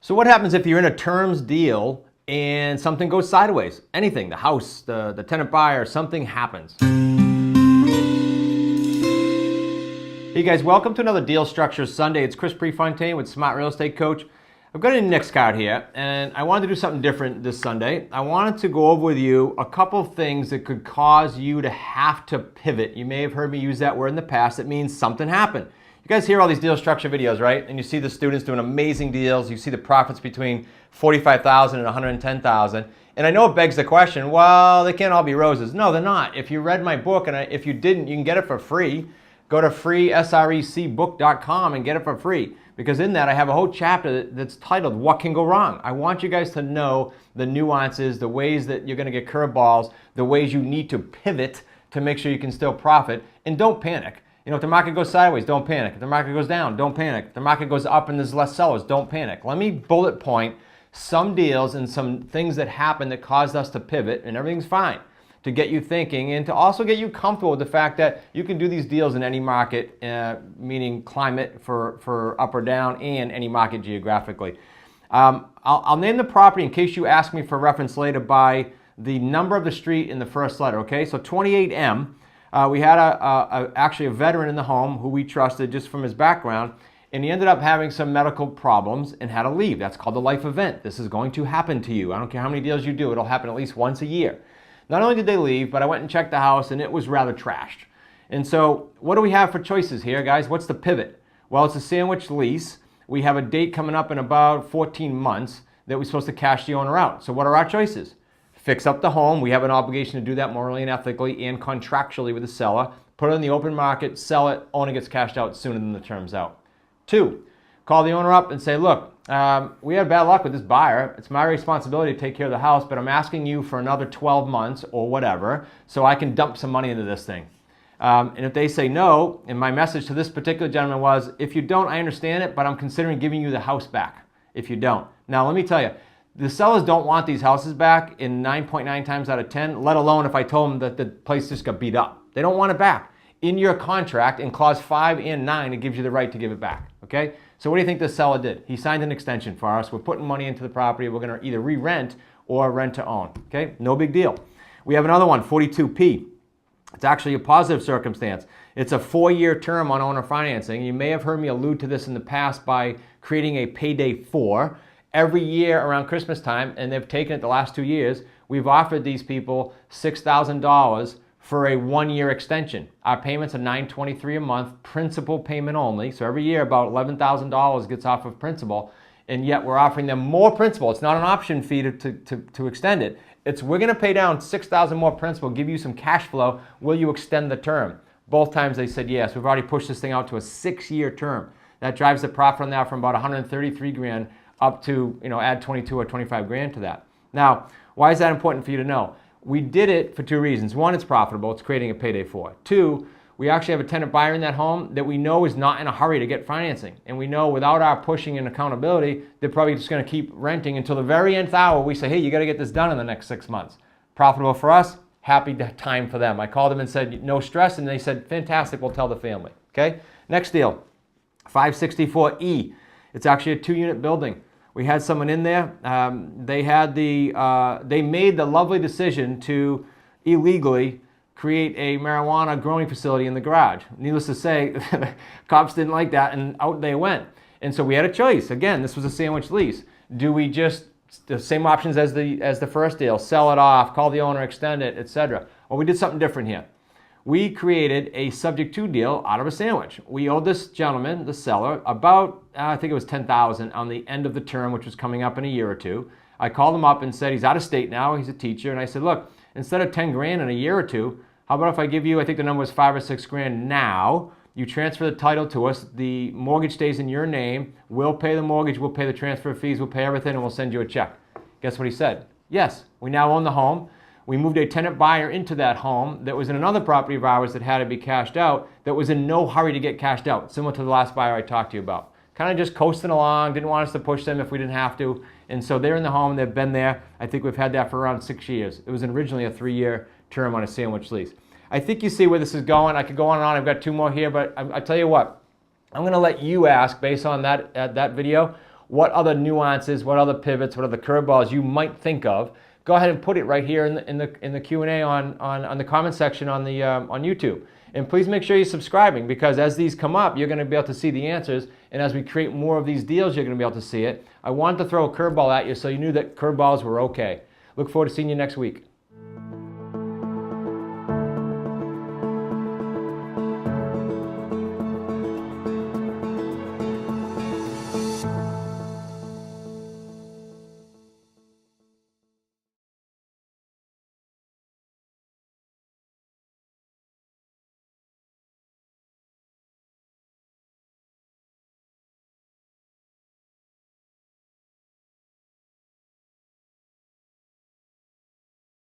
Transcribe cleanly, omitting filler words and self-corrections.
So what happens if you're in a terms deal and something goes sideways? Anything, the house, the tenant buyer, something happens. Hey guys, welcome to another Deal Structure Sunday. It's Prefontaine with Smart Real Estate Coach. I've got a next card here, and I wanted to do something different this Sunday. I wanted to go over with you a couple of things that could cause you to have to pivot. You may have heard me use that word in the past. It means something happened. You guys hear all these deal structure videos, right? And you see the students doing amazing deals. You see the profits between $45,000 and $110,000. And I know it begs the question, well, they can't all be roses. No, they're not. If you read my book, and if you didn't, you can get it for free. Go to freesrecbook.com and get it for free. Because in that, I have a whole chapter that's titled, What Can Go Wrong? I want you guys to know the nuances, the ways that you're going to get curveballs, the ways you need to pivot to make sure you can still profit. And don't panic. You know, if the market goes sideways, don't panic. If the market goes down, don't panic. If the market goes up and there's less sellers, don't panic. Let me bullet point some deals and some things that happened that caused us to pivot, and everything's fine, to get you thinking and to also get you comfortable with the fact that you can do these deals in any market, meaning climate for up or down, and any market geographically. I'll name the property in case you ask me for reference later by the number of the street in the first letter, okay? So 28M. We had actually a veteran in the home who we trusted just from his background, and he ended up having some medical problems and had to leave. That's called a life event. This is going to happen to you. I don't care how many deals you do, it'll happen at least once a year. Not only did they leave, but I went and checked the house and it was rather trashed. And so what do we have for choices here, guys? What's the pivot? Well, it's a sandwich lease. We have a date coming up in about 14 months that we're supposed to cash the owner out. So what are our choices? Fix up the home. We have an obligation to do that morally and ethically and contractually with the seller. Put it on the open market, sell it, owner gets cashed out sooner than the term's out. 2, call the owner up and say, look, we had bad luck with this buyer. It's my responsibility to take care of the house, but I'm asking you for another 12 months or whatever so I can dump some money into this thing. And if they say no, and my message to this particular gentleman was, if you don't, I understand it, but I'm considering giving you the house back if you don't. Now, let me tell you, the sellers don't want these houses back in 9.9 times out of 10, let alone if I told them that the place just got beat up. They don't want it back. In your contract, in clause 5 and 9, it gives you the right to give it back, okay? So what do you think the seller did? He signed an extension for us. We're putting money into the property. We're going to either re-rent or rent to own, okay? No big deal. We have another one, 42P. It's actually a positive circumstance. It's a 4-year term on owner financing. You may have heard me allude to this in the past by creating a payday 4. Every year around Christmas time, and they've taken it the last 2 years, we've offered these people $6,000 for a 1-year extension. Our payments are $923 a month, principal payment only. So every year about $11,000 gets off of principal, and yet we're offering them more principal. It's not an option fee to extend it. It's we're gonna pay down $6,000 more principal, give you some cash flow. Will you extend the term? Both times they said yes. We've already pushed this thing out to a 6-year term. That drives the profit on that from about $133,000 up to, add 22 or 25 grand to that. Now, why is that important for you to know? We did it for 2 reasons. 1, it's profitable. It's creating a payday 4. 2, we actually have a tenant buyer in that home that we know is not in a hurry to get financing. And we know without our pushing and accountability, they're probably just going to keep renting until the very nth hour. We say, hey, you got to get this done in the next 6 months. Profitable for us, happy time for them. I called them and said, no stress. And they said, fantastic, we'll tell the family. Okay? Next deal, 564E. It's actually a 2-unit building. We had someone in there. They made the lovely decision to illegally create a marijuana growing facility in the garage. Needless to say, cops didn't like that, and out they went. And so we had a choice. Again, this was a sandwich lease. Do we just the same options as the first deal? Sell it off, call the owner, extend it, etc. Well, we did something different here. We created a subject to deal out of a sandwich. We owed this gentleman, the seller, about, I think it was $10,000 on the end of the term, which was coming up in a year or 2. I called him up and said, he's out of state now, he's a teacher, and I said, look, instead of 10 grand in a year or 2, how about if I give you, I think the number was 5 or 6 grand now, you transfer the title to us, the mortgage stays in your name, we'll pay the mortgage, we'll pay the transfer fees, we'll pay everything, and we'll send you a check. Guess what he said? Yes, we now own the home. We moved a tenant buyer into that home that was in another property of ours that had to be cashed out, that was in no hurry to get cashed out, similar to the last buyer I talked to you about. Kind of just coasting along, didn't want us to push them if we didn't have to. And so they're in the home, they've been there. I think we've had that for around 6 years. It was originally a 3-year term on a sandwich lease. I think you see where this is going. I could go on and on. I've got 2 more here, but I tell you what, I'm going to let you ask, based on that video, what other nuances, what other pivots, what other curveballs you might think of, go ahead and put it right here in the Q&A on the comment section on YouTube. And please make sure you're subscribing, because as these come up, you're going to be able to see the answers. And as we create more of these deals, you're going to be able to see it. I wanted to throw a curveball at you so you knew that curveballs were okay. Look forward to seeing you next week.